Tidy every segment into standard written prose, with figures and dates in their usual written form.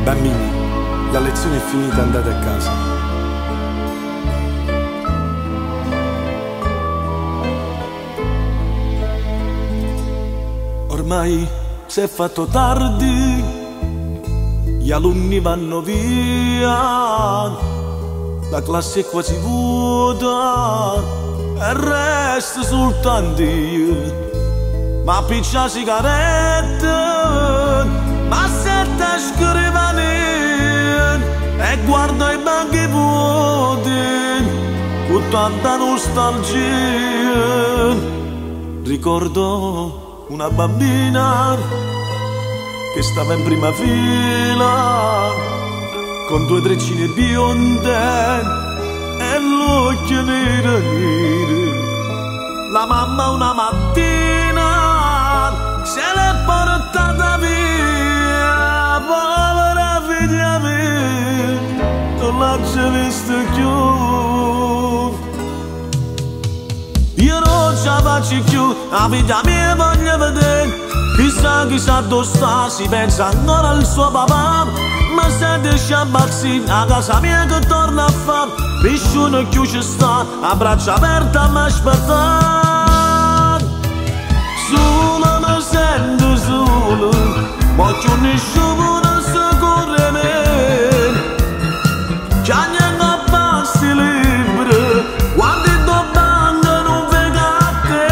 Bambini, la lezione è finita, andate a casa. Ormai si è fatto tardi, gli alunni vanno via, la classe è quasi vuota e resta soltanto io. Ma piccia sigarette, ma sette scrivani e guarda i banchi vuoti con tanta nostalgia. Ricordo una bambina che stava in prima fila con due treccine bionde e l'occhio nero nero. La mamma una mattina se l'è portata via, povera figlia mia, non l'ho già vista più. Io non ce la faccio più, la figlia mia voglio vedere. Chissà dove sta, si pensa ancora al suo papà. Ma se riesce a bazzire a casa mia che torna a fare, nessuno più ci sta, a braccia aperte a mi aspettare. Solo mi sento solo, ma più nessuno non si corre me. Che andiamo a passi libri, quando do banda non vengo a te.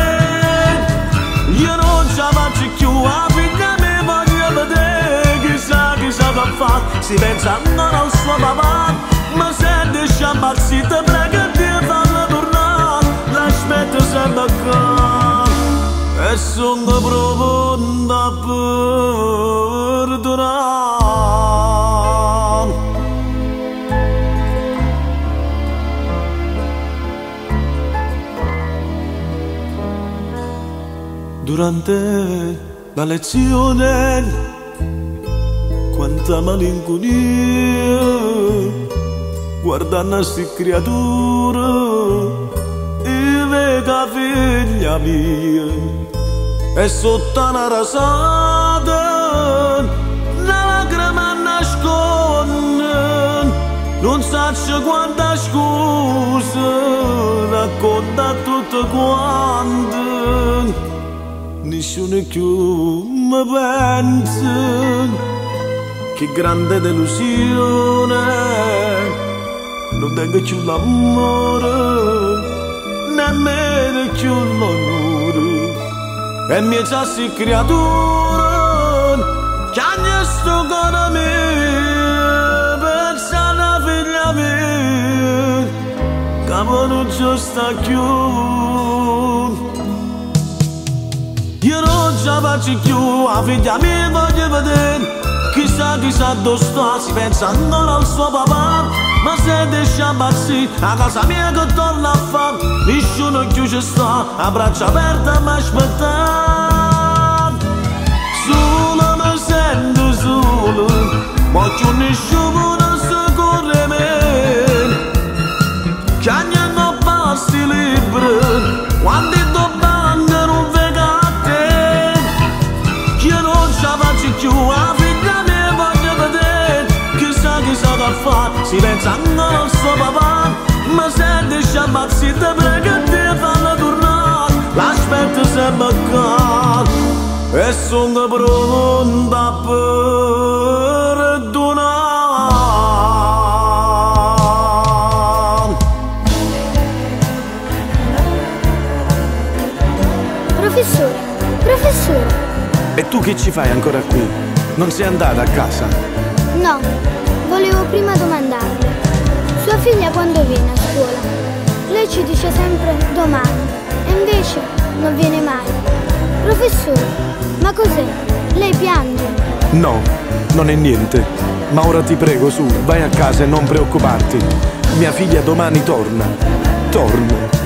Io non ce la faccio più, la figlia mi voglio vedere. Chissà che fa, si pensa ancora al suo papà. Ma se riesce a bazzire, te prego di farla tornare, l'aspetto sempre qua. E sono pronta a perdonare. Durante la lezione, quanta malinconia, guardando a sti creature, e veda figlia mia. E sotto una rasata, una lacrima nasconde, non so quanta scusa, racconta tutto quanto. Nessuno più mi pensa, che grande delusione, non tengo più l'amore, nemmeno più l'onore. E mi sassi creatura che hanno sto cuore mio, pensa alla figlia mia che non ci sta più. Io non ce la faccio più, la figlia mia voglio vedere. Chissà dove sta, si pensa ancora al suo papà. Ma se riesce a bazzire a casa mia che torna a fare, nessuno più ci sta, a braccia aperte a mi aspettare. Solo mi sento solo, ma più nessuno non si corre me. Che hanno passi libri, quando do banda non vengo a te. Io non ce la faccio più, la figlia mia voglio vedere. Chissà da fare, si pensa ancora al suo papà. Ma se riesce a bazzire, te prego di farla tornare, l'aspetto sempre qua. E sono pronta a perdonare. Professore. E tu che ci fai ancora qui? Non sei andata a casa? No, volevo prima domandarle. Sua figlia quando viene a scuola? Lei ci dice sempre domani, e invece non viene mai. Professore, ma cos'è? Lei piange? No, non è niente. Ma ora ti prego, su, vai a casa e non preoccuparti. Mia figlia domani torna. Torna.